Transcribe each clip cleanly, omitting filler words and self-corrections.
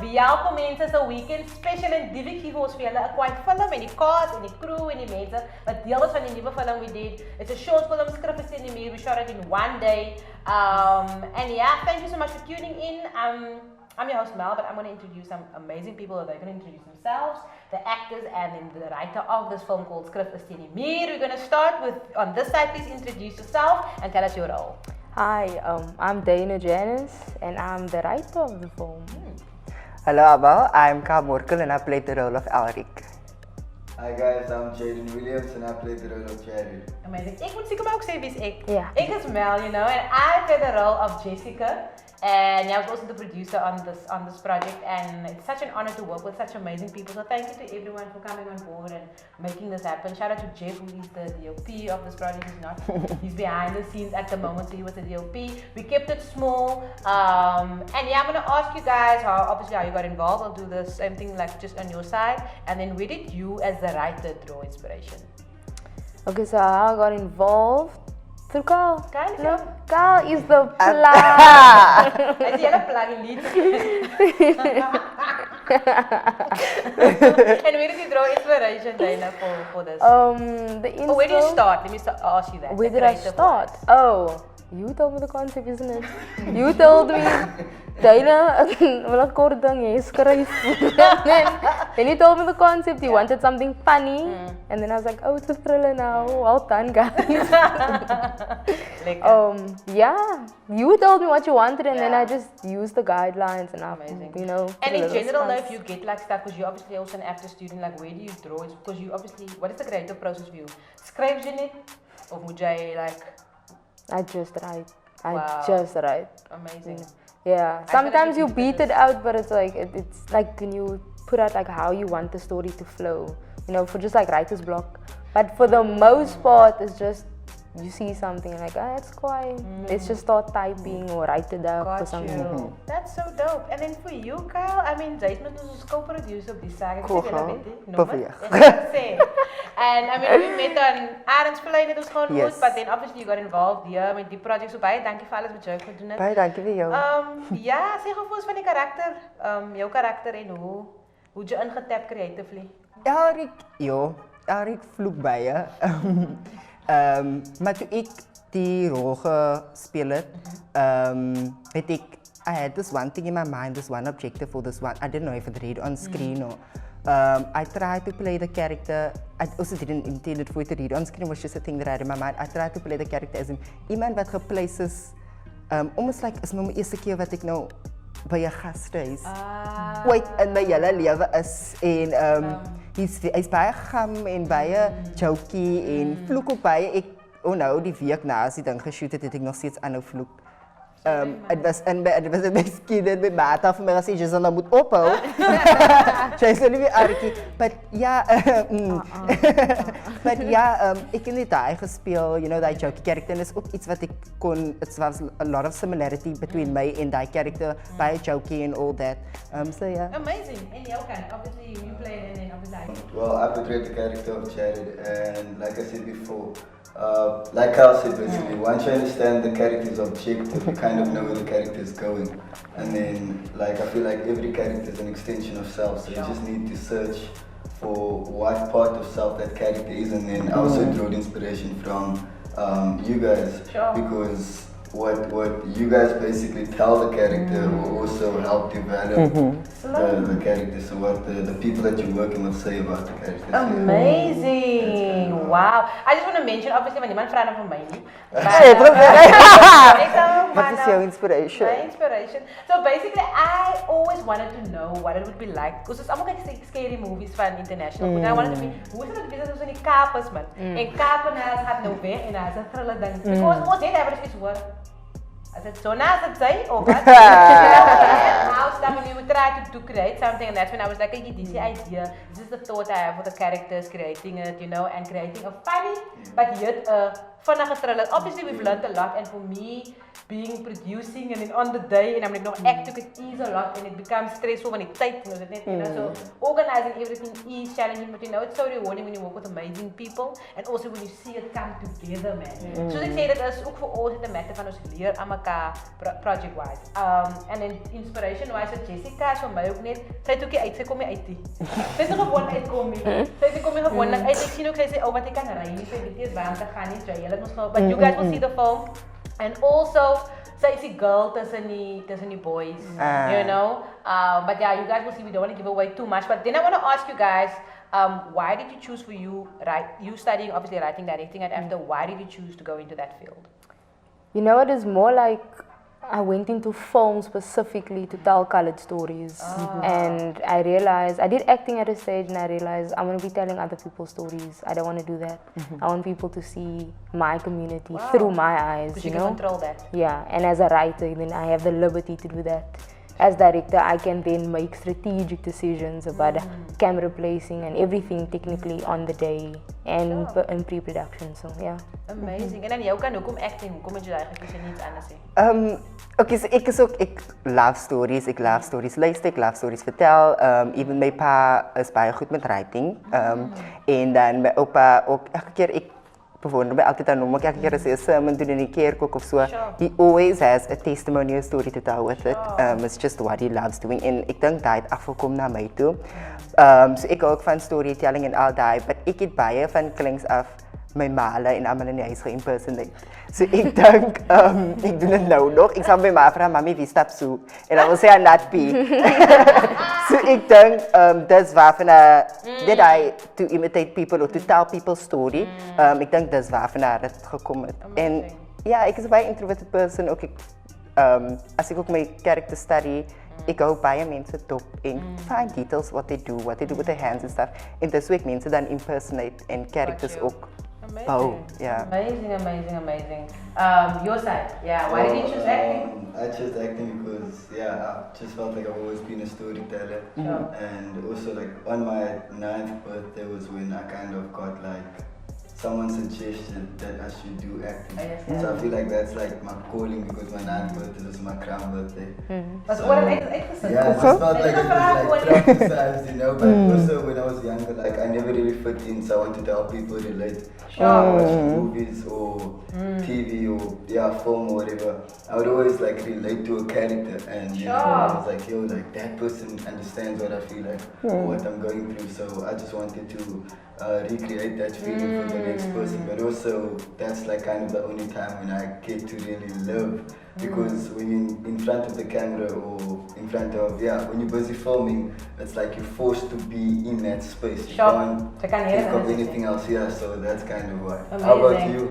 welkom mensen, so weekend special en die week ons vir julle 'n kwart film en die cast en die crew en die mense wat deel is van die nuwe film we did. It's a short film, Skrif is in die Muur, we shot it in one day. And yeah, thank you so much for tuning in. I'm your host Mel, but I'm going to introduce some amazing people that are going to introduce themselves, the actors and then the writer of this film called Skrif is in die Muur. We're going to start with, on this side, please introduce yourself and tell us your role. Hi, I'm Dana Janice and I'm the writer of the film. Hello Abel, I'm Muur and I played the role of Elric. Hi guys, I'm Jaden Williams and I played the role of Jared. Amazing. Ik moet zeker ook zeggen wie is ik. Yeah. Ik is Mel, you know, and I play the role of Jessica. And I was also the producer on this project, and it's such an honor to work with such amazing people. So thank you to everyone for coming on board and making this happen. Shout out to Jeff, who is the DOP of this project. He's behind the scenes at the moment, so he was the DOP. We kept it small, and yeah, I'm gonna ask you guys how you got involved. I'll do the same thing like just on your side, and then where did you as the writer draw inspiration? Okay, so how I got involved? Through Carl. Carl, no, Carl is the plug. I see a plug in lead. And where did you draw inspiration, Dana, for this? Where did you start? Let me ask you that. Where did I start? Oh, you told me the concept, isn't it? You told me, Dana, Die Skrif. Then you told me the concept. You wanted something funny, and then I was like, oh, it's a thriller now. Well done, guys. Yeah, you told me what you wanted, and then I just used the guidelines, and amazing. You know. And in general, now if you get like stuff, because you're obviously also an actor student, like where do you draw it? Because you obviously, what is the creative process for you? Schrijf je it, or would you like? I just write. Just write. Amazing. Yeah. Sometimes you beat it out, but it's like it's like when you put out like how you want the story to flow. You know, for just like writer's block. But for the most part, it's just you see something and like, it's quiet. Let's just start typing or write it up or something. That's so dope. And then for you, Kyle, I mean, Jade was a co-producer of this saga. And I mean, we met on Aaron's Verleden, it was gewoon goed, but then obviously you got involved here with die project. So baie dankie vir alles wat jy gedoen het. Baie dankie vir jou. Ja, sê gou vir ons van die karakter, jou karakter en hoe jy ingetap creatively. Elric vloek baie. Maar toe ek die rol gespeel het, I had this one thing in my mind, this one objective for this one. I didn't know if I'd read on screen or. I tried to play the character. I also didn't intend it for it to read on screen. It was just a thing that I had in my mind. I tried to play the character as iemand wat geplace is, almost like is my eerste keer wat ek nou by 'n gastehuis ooit in my hele lewe is en hy's baie gam en baie jokey en vloek op baie. Die week na as die ding geshoot het ek nog steeds aanhou vloek. Het was in my skin en my maat af my gesê jy sal nou moet ophou. Sy is nie meer arkie, but ek het daai gespeel, you know, daai jokey character en is ook iets wat ek kon, it was a lot of similarity between my and daai character, baie jokey and all that. So yeah. Amazing. And jou kan, obviously you play and then obviously. Well, I portrayed the character of Jared, and like I said before, like Kyle said, basically, once you understand the character's objective, you kind of know where the character is going. And then, like, I feel like every character is an extension of self, so you just need to search for what part of self that character is, and then I also drew the inspiration from you guys, because what you guys basically tell the character will also help develop the character, so what the people that you're working with say about the character. Amazing! Wow! I just want to mention, obviously, when niemand vraagt van mij nie. What is your inspiration? My inspiration. So basically, I always wanted to know what it would be like, because it's allemaal scary movies van international. But I wanted to be, hoe is het business in die kapers, man? En kapenaars gaat nou weg en hij is een thriller ding. Because ons het hebben dus iets hoor. Is it so nice to say or what? How stuff when you try to create something, and that's when I was like, this is the idea, this is the thought I have for the characters, creating it, you know, and creating a funny but yet vinnige thriller. Obviously we've learned a lot, and for me, being producing and then on the day and I'm like no acting it is a lot and it becomes stressful when it's tight, you know, so organizing everything is challenging, but you know it's so rewarding when you work with amazing people and also when you see it come together, man. So ek sê dit is ook vir ons het 'n matter van ons leer aan mekaar project wise. And then inspiration wise so Jessica is vir my ook net sy het ook nie uit, sy kom nie uit nie. Sy is nog gewoon uitkom nie. Sy kom nie gewoonlik uit. Ek sien ook sy sê wat ek kan ry nie, so ek weet nie waar om te gaan nie, so jy het ons nou, but you guys will see the film. And also, say it's a girl tussen die boys, you know. But yeah, you guys will see. We don't want to give away too much. But then I want to ask you guys, why did you choose for you studying obviously writing, directing, and after why did you choose to go into that field? You know, it is more like I went into film specifically to tell colored stories. And I realized, I did acting at a stage and I realized I'm going to be telling other people's stories. I don't want to do that. I want people to see my community through my eyes, Because you you know? can control that. Yeah, and as a writer, then I have the liberty to do that. As director, I can then make strategic decisions about camera placing and everything technically on the day and in pre-production, so yeah. Amazing. En dan jou kan hoekom acting, hoekom het jy daai gekies en nie iets anders nie? Okay, so ek love stories, luister, ek love stories vertel. Even my pa is baie goed met writing. En dan my oupa ook elke keer ek bewonder my altyd aan hom, elke keer as hy 'n sermon doen in die kerk ook of so. He always has a testimonial story to tell with it. It's just what he loves doing. En ek dink daai het afgekom na my toe. So ek hou ook van storytelling en al daai, but ek het baie van klinks af my maale en almal in die huis geïmpersonate. So ek dink ek doen dit nou nog. Ek sal my ma vra, "Mami, wie stap so?" En dan wil sy not be. So ek dink dis waarvan did I to imitate people or to tell people's story. Ek dink dis waarvan dit gekom het. En ja, ek is 'n baie introverted person ook. As ek ook my character study, ek hou baie mense dop en find details what they do with their hands and stuff. En dis hoe ek mense dan impersonate en characters ook. Amazing. Yeah. Amazing. Your side, yeah. Why did you choose acting? I chose acting because I just felt like I've always been a storyteller, and also like on my 9th birthday was when I kind of got like someone suggested that I should do acting. So I feel like that's like my calling because my 9th birthday was my crown birthday. Was what an excellent. Yeah, it just felt like it was like traumatized, you know. But also when I was younger, like I never really fit in, so I wanted to help people relate. Watching movies or TV or film or whatever, I would always like relate to a character, and you know, I was like, yo, like that person understands what I feel like or what I'm going through. So I just wanted to recreate that feeling for the next person. But also that's like kind of the only time when I get to really live. Because when you're in front of the camera or in front of, when you're busy filming, it's like you're forced to be in that space. You can't think of anything else here, so that's kind of why. Amazing. How about you?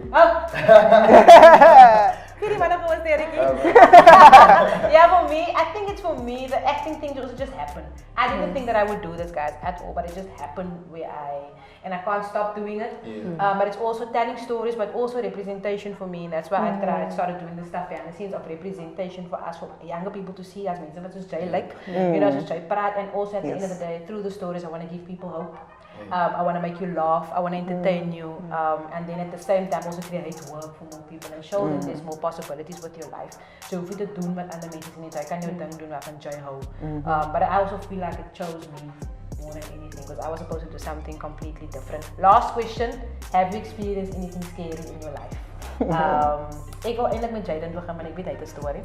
Yeah, for me, I think it's for me, the acting thing just happened. I didn't think that I would do this, guys, at all, but it just happened and I can't stop doing it. But it's also telling stories, but also representation for me, and that's why I started doing this stuff behind the scenes of representation for us, for younger people to see us, mense wat soos jy like, you know, soos jy praat, and also at the end of the day, through the stories, I want to give people hope. I want to make you laugh, I want to entertain you, and then at the same time also create work for more people and show them there's more possibilities with your life. So hoef jy te doen wat ander mense nie, jy kan jou ding doen waarvan jy hou. But I also feel like it chose me more than anything because I was supposed to do something completely different. Last question, have you experienced anything scary in your life? Ek wil eintlik met Jaden begin, maar ek weet hy het 'n storie.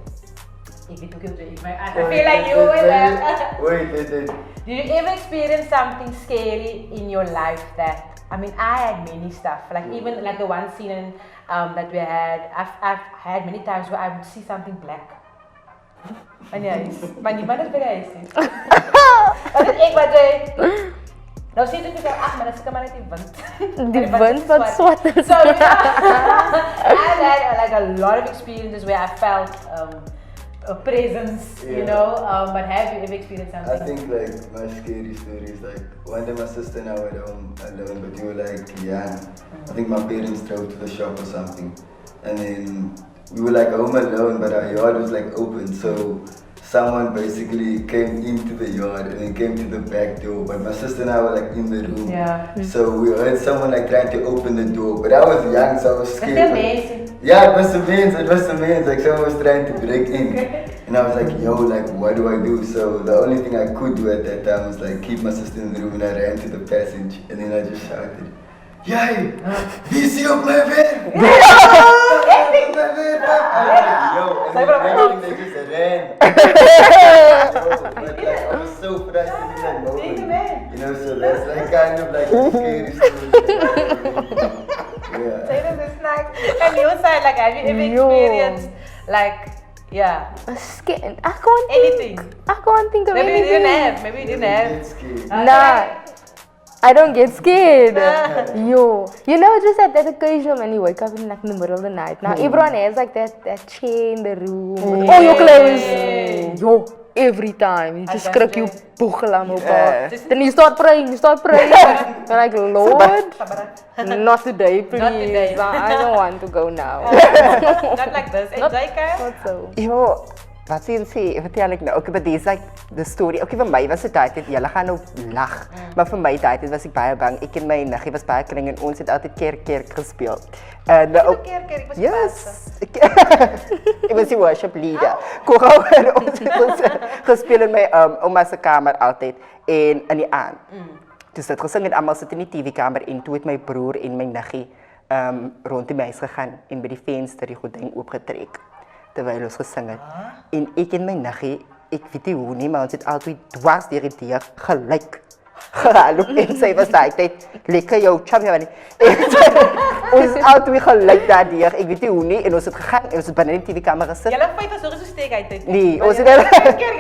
Ek weet ook jy, I feel like you will. Wait. Did you ever experience something scary in your life that, I mean, I had many stuff, like even like the one scene that we had, I've had many times where I would see something black. Maar niemand is by die huis nie. Want ek wat jy, nou sê ek vir ag, maar dit is maar net die wind. Die wind wat swat is. So, I've had like a lot of experiences where I felt a presence, you know, but have you ever experienced something? I think like my scary stories, like one day my sister and I were home alone, but you were like young. I think my parents drove to the shop or something, and then we were like home alone, but our yard was like open, so someone basically came into the yard and then came to the back door. But my sister and I were like in the room. Yeah. So we heard someone like trying to open the door. But I was young, so I was scared. That's amazing. Yeah, it was amazing. Like someone was trying to break in. And I was like, yo, like what do I do? So the only thing I could do at that time was like keep my sister in the room, and I ran to the passage and then I just shouted, Jij, wie is hier op mijn werk? Op mijn werk, yo, and then they just ran. But like, I was so frustrated in that moment. You know, so that's like kind of like a scary story. Yeah. Say them the snack. And you side, like, have you ever experienced, like, yeah, Scared. I can't anything? I can't think of Maybe you anything. didn't have. Maybe you didn't have. Get scared. Nah, I don't get scared. Yo, you know, just at that occasion when you wake up in like in the middle of the night. Now everyone has like that chair in the room. With all your clothes. Yo, every time you just skrik you boegelam op. Then you start praying. You're like, Lord, not today, please. Not today. I don't want to go now. Not like this. Enjoy, Kyle. Not so. Yo, wat sê, vertel ek nou. Okay, but dis like the story. Okay, vir my was dit daai tyd, julle gaan nou lag. Maar vir my daai tyd was ek baie bang. Ek en my niggie was baie kring en ons het altyd kerk gespeel. En Kerk, was yes. Ek was die worship leader. Koral en ons het ons gespeel in my ouma se kamer altyd en in die aand. Dus het gesing en almal sit in die TV-kamer en toe het my broer en my niggie rond die huis gegaan en by die venster die gordyn oopgetrek terwyl ons gesing het. En ek en my niggie, ek weet nie hoe nie, maar ons het altyd dwars deur die deur gelyk gehallo en sy was daai tyd lekker jou champion. Ons het altyd gelyk daardeur, ek weet nie hoe nie, en ons het gegaan en ons het binne die TV-kamer gesit. Julle feit was nog so steek uit dit. Nee, ons het Kerk,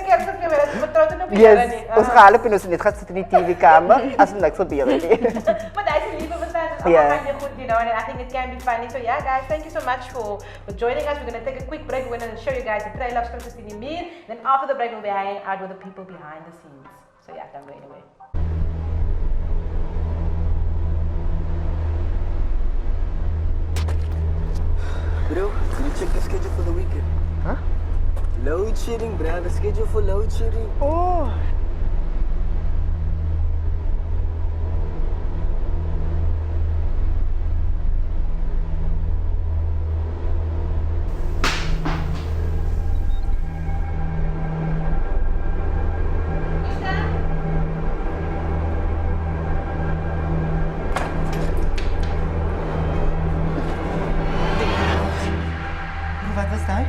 dat vertrouwd in op die yes, ons gehallo en ons het net gaan sit in die TV-kamer as niks gebeur het nie. But that's a leap of faith. It's Yeah. all kind of good, you know, and I think it can be funny. So yeah, guys, thank you so much for joining us. We're going to take a quick break. We're going to show you guys the trailer of Kristen Januarie. Then after the break, we'll be hanging out with the people behind the scenes. So yeah, don't go anywhere. Bro, did you check the schedule for the weekend? Huh? Load shedding, bro. The schedule for load shedding. Oh. Wat was dat?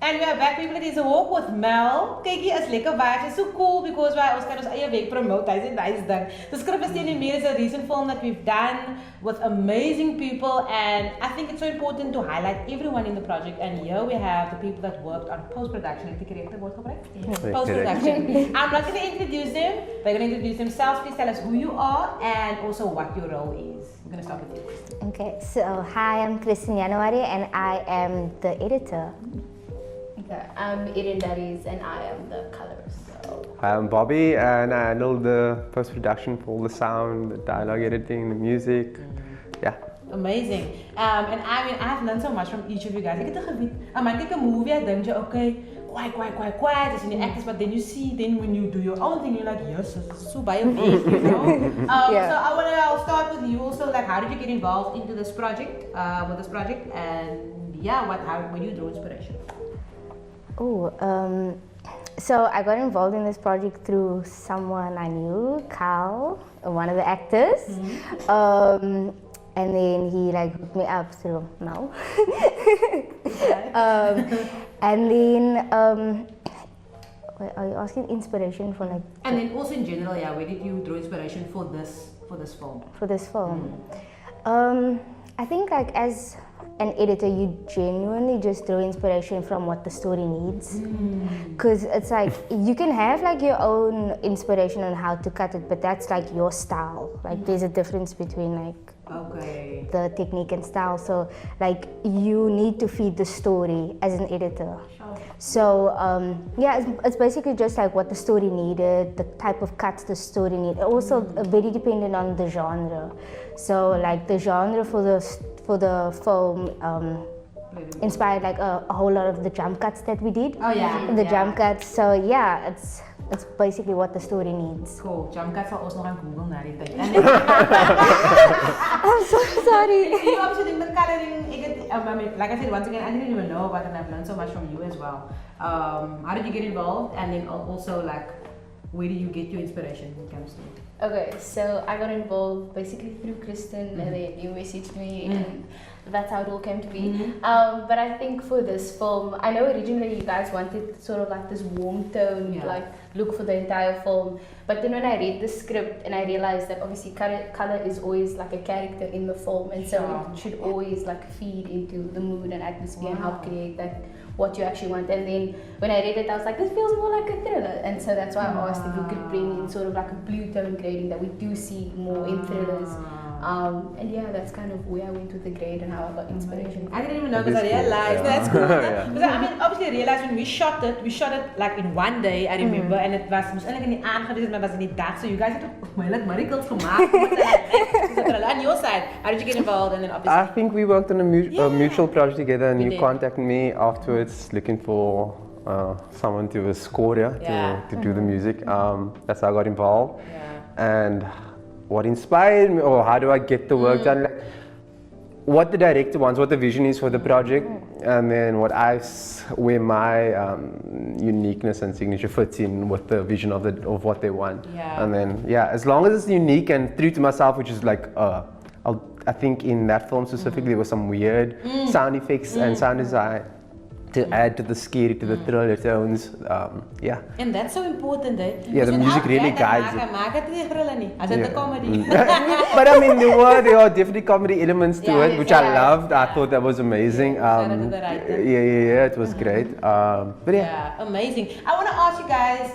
And we are back, people. It is a walk with Mel. Kykie is lekker vibes. It's so cool because ons kan ons eie week promote. Hy's 'n nice ding. The Skrif is a recent film that we've done with amazing people, and I think it's so important to highlight everyone in the project. And here we have the people that worked on post-production. Is die correcte woord gebruik? Post-production. I'm not going to introduce them. They're going to introduce themselves. Please tell us who you are and also what your role is. I'm going to start with you, Kristen. Okay, so hi, I'm Kristen Januarie and I am the editor. Okay, I'm Erin Daries and I am the colorist. So. I'm Bobby and I handle the post-production for all the sound, the dialogue editing, the music. Yeah. Amazing. And I mean, I've learned so much from each of you guys. Ek het geweet, man kyk 'n movie, I dink jy okay, quiet, as in the actors, but then you see, then when you do your own thing, you're like, yes, it's so by you know? Yeah. So I'll start with you also, like, how did you get involved into this project, and yeah, where do you draw inspiration? Oh, so I got involved in this project through someone I knew, Carl, one of the actors. And then he like hooked me up through Mel. And then, wait, are you asking inspiration for like? And then also in general, yeah, where did you draw inspiration for this film? For this film. I think like as an editor, you genuinely just draw inspiration from what the story needs. Because it's like, you can have like your own inspiration on how to cut it, but that's like your style. Like there's a difference between like the technique and style. So like you need to feed the story as an editor. So yeah, it's basically just like what the story needed, the type of cuts the story needed. Also very dependent on the genre. So like the genre for the film inspired like a whole lot of the jump cuts that we did. Jump cuts. So yeah, it's basically what the story needs. Cool. Jump cuts are also on Google now. I'm so sorry. You obviously doing the coloring. I mean, like I said, once again, I didn't even know about it, and I've learned so much from you as well. How did you get involved? And then also like, where do you get your inspiration when it comes to it? Okay, so I got involved basically through Kristen, and then you messaged me, and that's how it all came to be. But I think for this film, I know originally you guys wanted sort of like this warm tone, like look for the entire film. But then when I read the script and I realized that obviously color is always like a character in the film, and so it should always like feed into the mood and atmosphere and help create that what you actually want. And then when I read it, I was like, this feels more like a thriller, and so that's why I asked if we could bring in sort of like a blue tone grading that we do see more in thrillers. And yeah, that's kind of where I went with the grade and how I got inspiration. I didn't even know because I realized that's cool. Because I mean, obviously I realized when we shot it like in one day, I remember, and it was eigenlijk in die aand geweest, maar was in die dag. So you guys had like miracles gemaakt. On your side, how did you get involved? And then obviously I think we worked on a mutual project together, and you contacted me afterwards looking for someone to score to do the music. That's how I got involved. And what inspired me, or how do I get the work done? Like, what the director wants, what the vision is for the project, and then where my uniqueness and signature fits in with the vision of what they want. And then as long as it's unique and true to myself, which is like I think in that film specifically there was some weird sound effects and sound design to add to the scary, to the thriller tones. And that's so important, eh? Yeah, the music really guides it. As in the comedy. But I mean, there are definitely comedy elements to it, which I loved. I thought that was amazing. It was great. But amazing. I want to ask you guys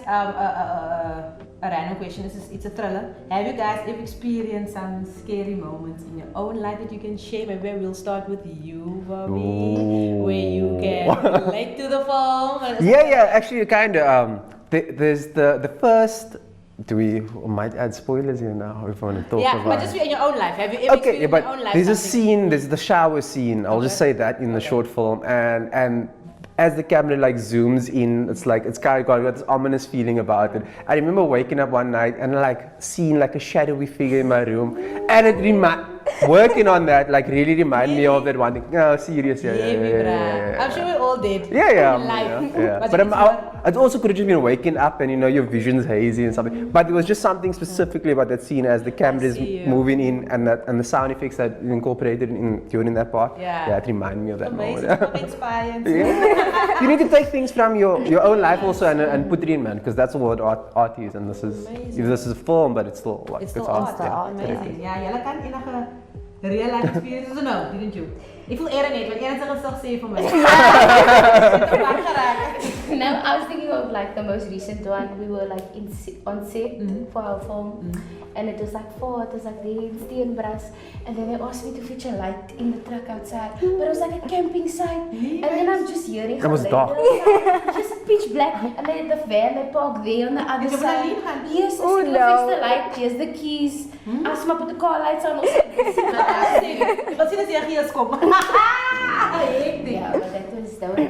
a random question. It's a thriller. Have you guys ever experienced some scary moments in your own life that you can share? Maybe we'll start with you, Bobby, where you can relate to the film. Actually, kind of. There's the first. Might add spoilers here now if you want to talk about. But just in your own life. Have you ever experienced in your own life? There's a scene. There's the shower scene. I'll just say that in the short film, and as the camera like zooms in, it's kind of got this ominous feeling about it. I remember waking up one night and like seeing like a shadowy figure in my room, and it working on that like really reminded me of that one thing. No, serious, I'm sure we all did. But it also could have just been waking up and your vision's hazy and something. But it was just something specifically about that scene as the camera is moving in and the sound effects that incorporated during that part. It reminded me of that moment. Inspired. You need to take things from your own life also and put it in, man, because that's what art is. And this is a film, but it's still like it's art. Amazing. Jij kan enige real life experiences or no? Didn't you? Ik voel Erin niet, want Erin zijn gezicht zeer voor mij. No, I was thinking of like the most recent one. We were like on set for our film, and it was like there in Steenbras, and then they asked me to feature light in the truck outside, but it was like a camping site, and then I'm just hearing it was dark, just pitch black, and then the van they parked there on the other side. Yes, the light, here's the keys. I smell put the car lights on. Wat zien ze hier eens komen?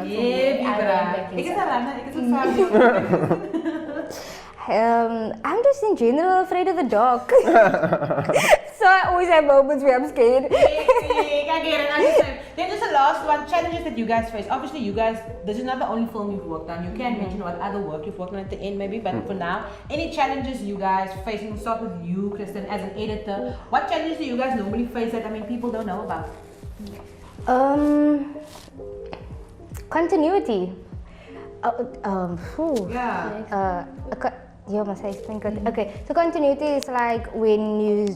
Yeah, but that was not for me. Ik is een I'm just in general afraid of the dark. So I always have moments where I'm scared. I get it. Then there's the last one, challenges that you guys face. Obviously you guys, this is not the only film you've worked on. You can mention what other work you've worked on at the end maybe, but for now, any challenges you guys face? We'll start with you, Kristen, as an editor. What challenges do you guys normally face that people don't know about? Continuity. Yeah, must I explain? Okay, so continuity is like when you,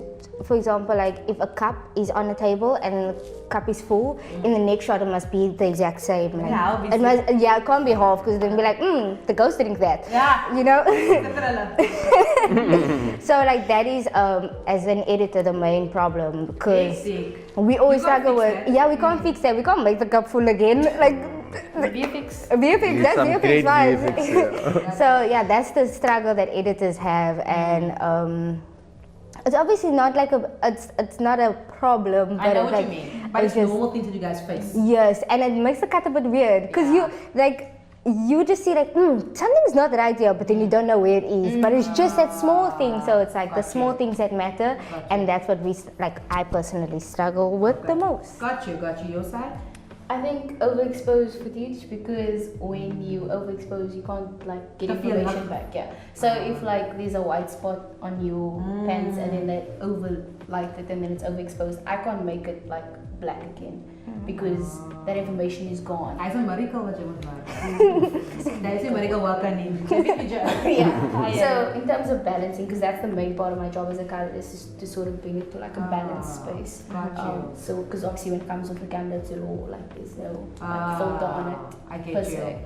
for example, like if a cup is on a table and the cup is full, in the next shot it must be the exact same. Like, Yeah, it must, yeah, it can't be half because then be like, the ghost didn't that. Yeah. You know? So like that is, as an editor, the main problem because we always struggle with, we can't fix that. We can't make the cup full again. Like, VFX. VFX, that's Some VFX great wise. VFX, yeah. So yeah, that's the struggle that editors have, and it's obviously not like it's not a problem. I know it's what like, you mean, but it's just, normal things that you guys face. Yes, and it makes the cut a bit weird because you just see like something's not right here, but then you don't know where it is. But it's just that small thing, so it's like the small things that matter, and that's what I personally struggle with the most. Got you. Your side? I think overexposed footage, because when you overexpose, you can't like get information back. Yeah. So if like there's a white spot on your pants and then they overlight it and then it's overexposed, I can't make it like black again because that information is gone. Hy's 'n miracle wat jy moet maak. Hy's 'n miracle wat kan nie. So in terms of balancing, because that's the main part of my job as a colorist, is to sort of bring it to like a balanced space. So because obviously when it comes off the camera, it's raw, like there's no like, filter on it per se.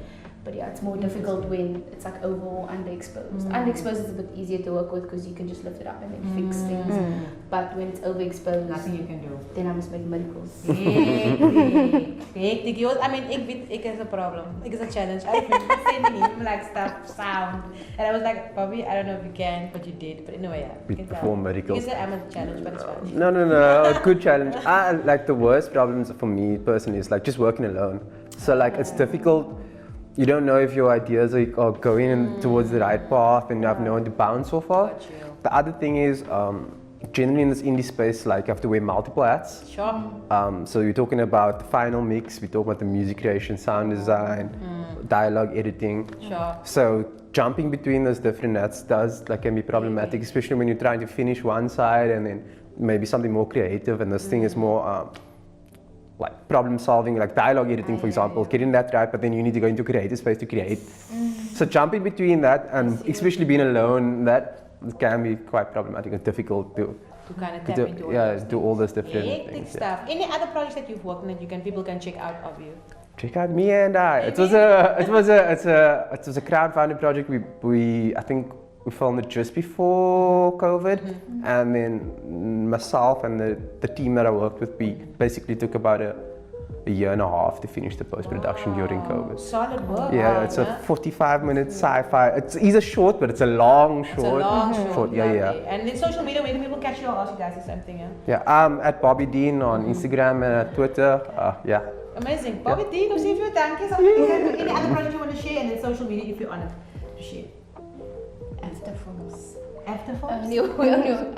But yeah, it's more difficult when it's like over or underexposed. Underexposed is a bit easier to work with because you can just lift it up and then fix things. But when it's overexposed, nothing you can do. Then I must make miracles. Hectic. I mean, ik is a problem. Ik is a challenge. I remember sending him like stuff, sound, and I was like, Bobby, I don't know if you can, but you did. But anyway, yeah. We perform miracles. You said I'm a challenge, but it's fine. No, a good challenge. Like the worst problems for me personally is like just working alone. So like it's difficult. You don't know if your ideas are going towards the right path and you have no one to bounce off of. The other thing is, generally in this indie space, like you have to wear multiple hats. Sure. So you're talking about the final mix, we talk about the music creation, sound design, dialogue editing. Sure. So jumping between those different hats can be problematic, especially when you're trying to finish one side and then maybe something more creative, and this thing is more like problem solving, like dialogue editing, for example, getting that right, but then you need to go into creative space to create. So jumping between that, and especially being alone, that can be quite problematic and difficult to kind of tap into do all those different hectic things. stuff. Any other projects that you've worked on that people can check out of you? Check out me and I. It was a crowdfunded project. I think we filmed it just before COVID, and then myself and the team that I worked with, we basically took about a year and a half to finish the post-production during COVID. Solid work. Yeah, it's a 45-minute sci-fi. It's a short, but it's a long short. It's a long short. Yeah. And in social media, where can people catch you? I'll ask you guys the same thing. Yeah, at Bobby Dean on Instagram and at Twitter. Yeah. Amazing. Bobby Dean, we'll see if you thank you. Any other project you want to share, and then social media if you're on it to share. After films? I've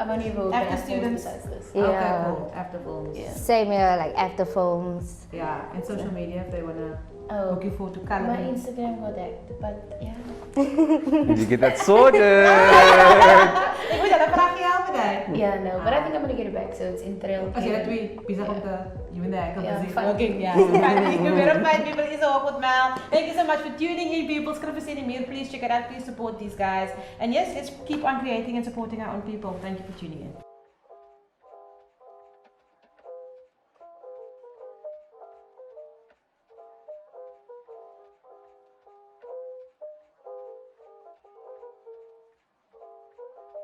only worked after at students besides this. Yeah. Okay, cool. After films. Yeah. Same here, like after films. Yeah, and social media if they wanna look you forward to My coloring. Instagram got hacked, but yeah. Did you get that sorted? Ik moet dat vraag je helpen dan. Yeah, no, but I think I'm gonna get it back, so it's in trail. Als je dat twee bezig om te, you and the hacker Yeah, busy. fine. Okay, yeah. You better find people is up with Mel. Thank you so much for tuning in, people. Skrif is in Muur. Please check it out. Please support these guys. And yes, let's keep on creating and supporting our own people. Thank you for tuning in.